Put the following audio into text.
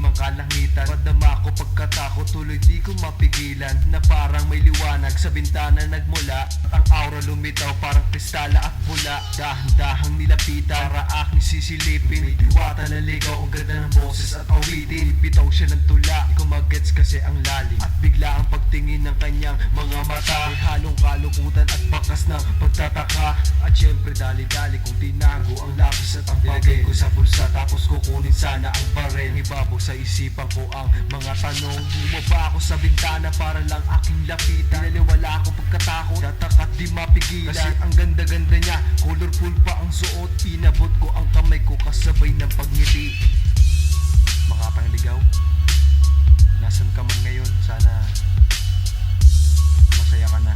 mang kalangitan. Padama ko pagkatako, tuloy di ko mapigilan. Na parang may liwanag sa bintana nagmula. At ang aura lumitaw parang kristala at pula. Dahan-dahang nilapitan para aking sisilipin. May diwata na ligaw, ang ganda ng boses at awitin. Bitaw siya ng tula, di ko magets kasi ang lalim. At bigla ang pagtingin ng kanyang mga mata. May halong kalukutan at bakas ng pagtataka. At syempre dali-dali kung tinago ang lapis at ang bagay ko sa bulsa. Tapos kukunin sana ang baril. Ibabog sa isipan ko ang mga tanong. Bumaba ako sa bintana para lang aking lapitan. Naliwala akong pagkatakot, tatak at di mapigilan. Kasi ang ganda-ganda niya, colorful pa ang suot. Inabot ko ang kamay ko kasabay ng pagngiti. Makatang ligaw, nasan ka man ngayon, sana masaya ka na.